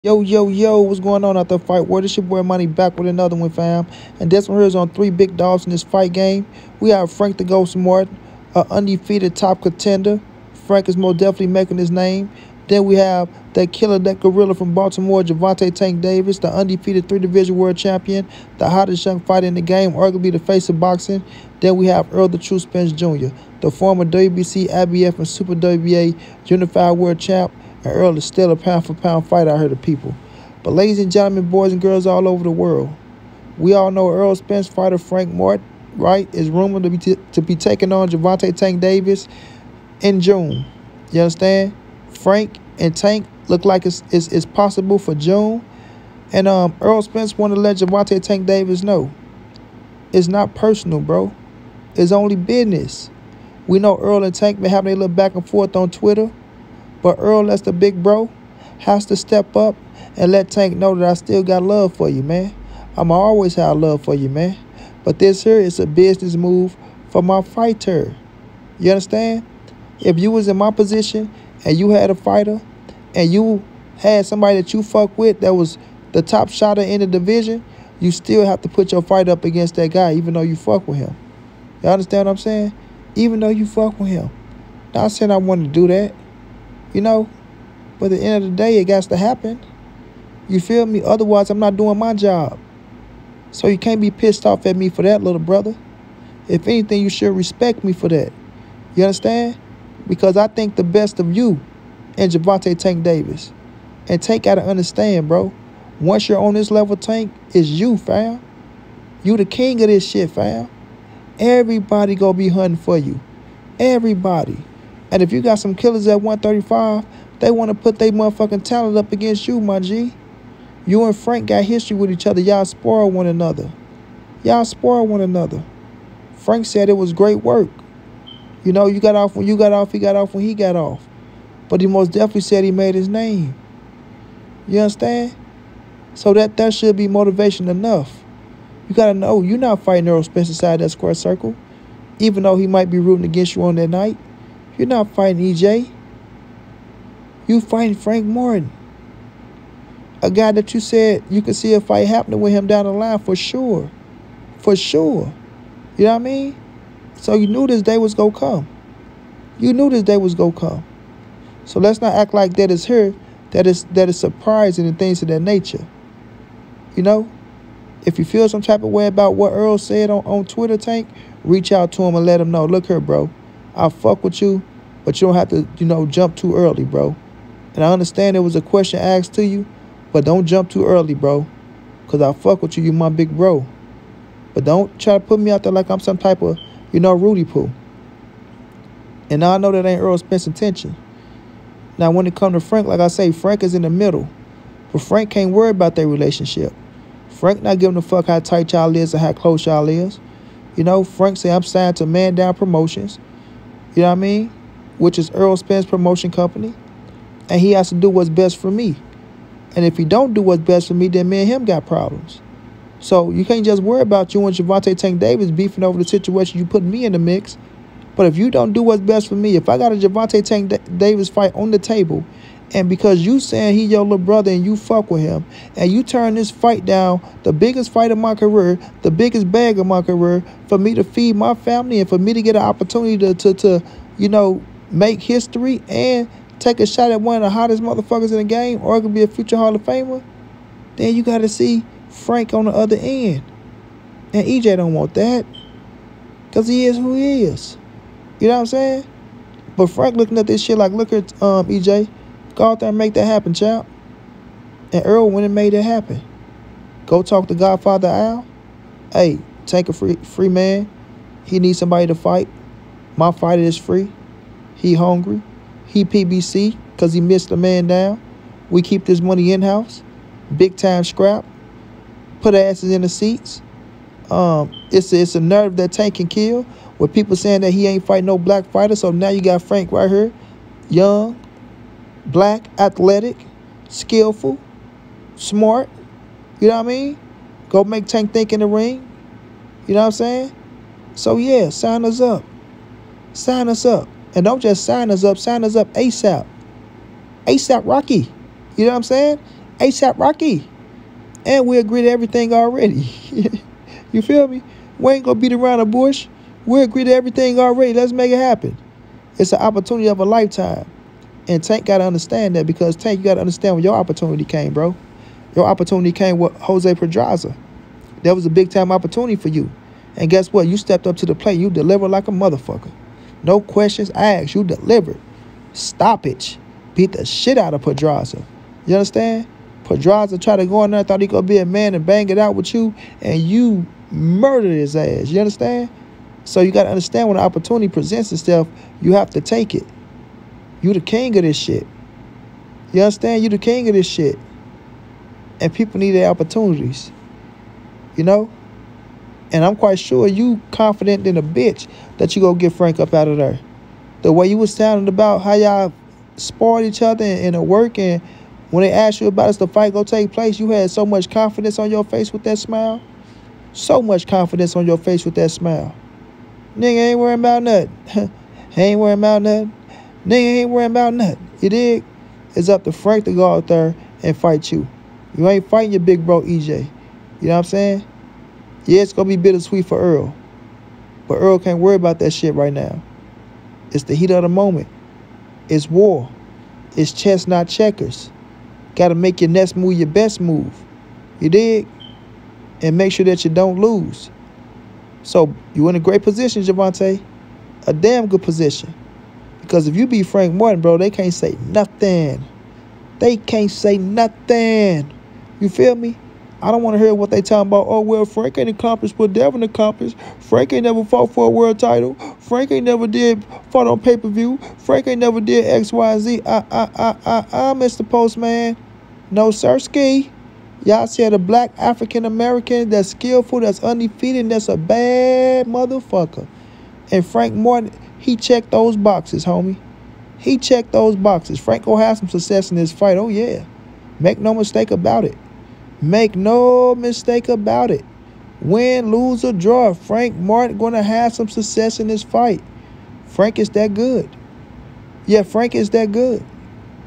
Yo, yo, yo, what's going on out there, fight world? It's your boy Money back with another one, fam. And this one here is on three big dogs in this fight game. We have Frank the Ghost Martin, an undefeated top contender. Frank is most definitely making his name. Then we have that killer, that gorilla from Baltimore, Gervonta Tank Davis, the undefeated three-division world champion, the hottest young fighter in the game, arguably the face of boxing. Then we have Errol the True Spence Jr., the former WBC, IBF, and Super WBA unified world champ. And Errol is still a pound-for-pound fighter out here to people. But ladies and gentlemen, boys and girls all over the world, we all know Errol Spence fighter Frank Martin, right, is rumored to be taking on Gervonta Tank Davis in June. You understand? Frank and Tank look like it's possible for June. And Errol Spence wanted to let Gervonta Tank Davis know it's not personal, bro. It's only business. We know Errol and Tank been having a little back and forth on Twitter. But Errol, that's the big bro, has to step up and let Tank know that I still got love for you, man. I'ma always have love for you, man. But this here is a business move for my fighter. You understand? If you was in my position and you had a fighter and you had somebody that you fuck with that was the top shotter in the division, you still have to put your fight up against that guy even though you fuck with him. You understand what I'm saying? Even though you fuck with him. Not saying I want to do that. You know, but at the end of the day, it got to happen. You feel me? Otherwise, I'm not doing my job. So you can't be pissed off at me for that, little brother. If anything, you should respect me for that. You understand? Because I think the best of you and Gervonta Tank Davis. And Tank got to understand, bro. Once you're on this level, Tank, it's you, fam. You the king of this shit, fam. Everybody gonna be hunting for you. Everybody. And if you got some killers at 135, they want to put their motherfucking talent up against you, my G. You and Frank got history with each other. Y'all spoil one another. Y'all spoil one another. Frank said it was great work. You know, you got off when you got off, he got off when he got off. But he most definitely said he made his name. You understand? So that should be motivation enough. You got to know you're not fighting Errol Spence inside that square circle, even though he might be rooting against you on that night. You're not fighting EJ. You fighting Frank Martin. A guy that you said you could see a fight happening with him down the line for sure. For sure. You know what I mean? So you knew this day was going to come. You knew this day was going to come. So let's not act like that is here, that is surprising and things of that nature. You know? If you feel some type of way about what Errol said on Twitter, Tank, reach out to him and let him know. Look here, bro. I fuck with you, but you don't have to, jump too early, bro. And I understand there was a question asked to you, but don't jump too early, bro. Because I fuck with you. You my big bro. But don't try to put me out there like I'm some type of, Rudy Poo. And I know that ain't Errol Spence's intention. Now, when it comes to Frank, like I say, Frank is in the middle. But Frank can't worry about their relationship. Frank not giving a fuck how tight y'all is or how close y'all is. Frank say, I'm signed to Man Down Promotions. You know what I mean? Which is Errol Spence promotion company. And he has to do what's best for me. And if he don't do what's best for me, then me and him got problems. So you can't just worry about you and Gervonta Tank Davis beefing over the situation you put me in the mix. But if you don't do what's best for me, if I got a Gervonta Tank Davis fight on the table, and because you saying he your little brother and you fuck with him, and you turn this fight down, the biggest fight of my career, the biggest bag of my career, for me to feed my family and for me to get an opportunity to make history and take a shot at one of the hottest motherfuckers in the game, or it could be a future Hall of Famer, then you got to see Frank on the other end. And EJ don't want that because he is who he is. You know what I'm saying? But Frank looking at this shit like, look at EJ, go out there and make that happen, champ. And Errol went and made that happen. Go talk to Godfather Al. Hey, Tank a free man. He needs somebody to fight. My fighter is free. He hungry. He PBC because he missed a man down. We keep this money in-house. Big time scrap. Put asses in the seats. It's a nerve that Tank can kill. With people saying that he ain't fighting no black fighter. So now you got Frank right here. Young, black, athletic, skillful, smart. You know what I mean? Go make Tank think in the ring. You know what I'm saying? So yeah, sign us up. Sign us up. And don't just sign us up ASAP. ASAP Rocky. You know what I'm saying? ASAP Rocky. And we agree to everything already. You feel me? We ain't gonna beat around the bush. We agree to everything already. Let's make it happen. It's an opportunity of a lifetime. And Tank got to understand that, because Tank, you got to understand where your opportunity came, bro. Your opportunity came with Jose Pedraza. That was a big-time opportunity for you. And guess what? You stepped up to the plate. You delivered like a motherfucker. No questions asked. You delivered. Stoppage. Beat the shit out of Pedraza. You understand? Pedraza tried to go in there, thought he could be a man and bang it out with you, and you murdered his ass. You understand? So you got to understand, when the opportunity presents itself, you have to take it. You the king of this shit. You understand? You the king of this shit. And people need their opportunities. You know? And I'm quite sure you confident in a bitch that you go get Frank up out of there. The way you was sounding about how y'all sparred each other in the work, and when they asked you about if the fight go take place, you had so much confidence on your face with that smile. So much confidence on your face with that smile. Nigga ain't worrying about nothing. Ain't worrying about nothing. Nigga ain't worrying about nothing. You dig? It's up to Frank to go out there and fight you. You ain't fighting your big bro EJ. You know what I'm saying? Yeah, it's going to be bittersweet for Errol. But Errol can't worry about that shit right now. It's the heat of the moment. It's war. It's chess, not checkers. Got to make your next move your best move. You dig? And make sure that you don't lose. So, you in a great position, Gervonta. A damn good position. Because if you beat Frank Martin, bro, they can't say nothing. They can't say nothing. You feel me? I don't want to hear what they talking about. Oh, well, Frank ain't accomplished what Devin accomplished. Frank ain't never fought for a world title. Frank ain't never fought on pay-per-view. Frank ain't never did X, Y, Z. Mr. Postman. No, sirski. Y'all said a black African-American that's skillful, that's undefeated, and that's a bad motherfucker. And Frank Martin, he checked those boxes, homie. He checked those boxes. Frank will have some success in this fight. Oh, yeah. Make no mistake about it. Make no mistake about it. Win, lose, or draw, Frank Martin going to have some success in this fight. Frank is that good. Yeah, Frank is that good.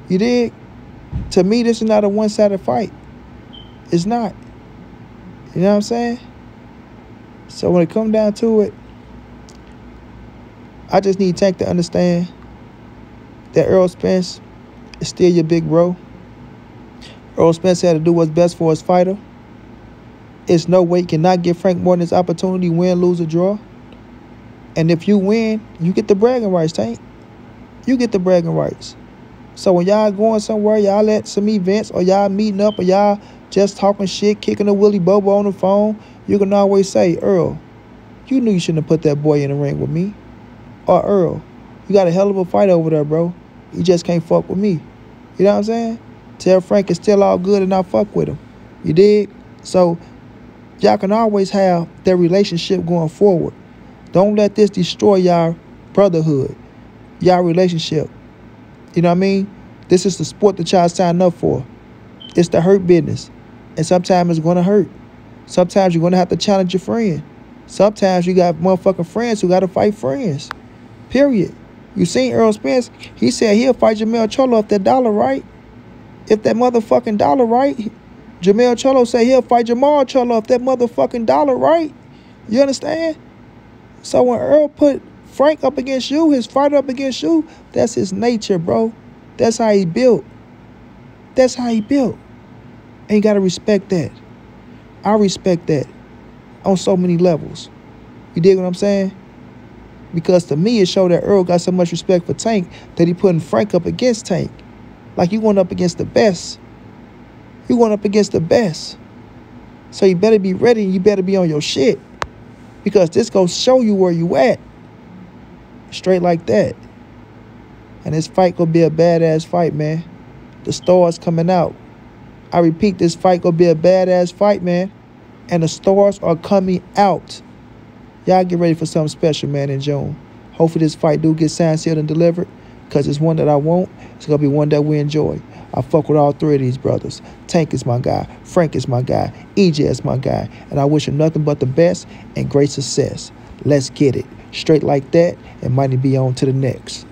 You dig? To me, this is not a one-sided fight. It's not. You know what I'm saying? So when it comes down to it, I just need Tank to understand that Errol Spence is still your big bro. Errol Spence had to do what's best for his fighter. It's no way you cannot give Frank Martin his opportunity, win, lose, or draw. And if you win, you get the bragging rights, Tank. You get the bragging rights. So when y'all going somewhere, y'all at some events, or y'all meeting up, or y'all just talking shit, kicking a Willy Bobo on the phone, you can always say, Errol, you knew you shouldn't have put that boy in the ring with me. Or Errol, you got a hell of a fight over there, bro. You just can't fuck with me. You know what I'm saying? Tell Frank it's still all good and not fuck with him. You dig? So y'all can always have their relationship going forward. Don't let this destroy y'all brotherhood, y'all relationship. You know what I mean? This is the sport that y'all signed up for. It's the hurt business. And sometimes it's going to hurt. Sometimes you're going to have to challenge your friend. Sometimes you got motherfucking friends who got to fight friends. Period. You seen Errol Spence? He said he'll fight Jamel Cholo if that dollar right. If that motherfucking dollar right. Jamel Cholo said he'll fight Jamal Cholo if that motherfucking dollar right. You understand? So when Errol put Frank up against you, his fight up against you, that's his nature, bro. That's how he built. That's how he built. And you got to respect that. I respect that on so many levels. You dig what I'm saying? Because to me, it showed that Errol got so much respect for Tank that he putting Frank up against Tank. Like you going up against the best. You going up against the best. So you better be ready and you better be on your shit. Because this gonna show you where you at. Straight like that. And this fight gonna be a badass fight, man. The stars coming out. I repeat, this fight gonna be a badass fight, man. And the stars are coming out. Y'all get ready for something special, man, in June. Hopefully this fight do get signed, sealed, and delivered. Because it's one that I want. It's going to be one that we enjoy. I fuck with all three of these brothers. Tank is my guy. Frank is my guy. EJ is my guy. And I wish him nothing but the best and great success. Let's get it. Straight like that, and might be on to the next.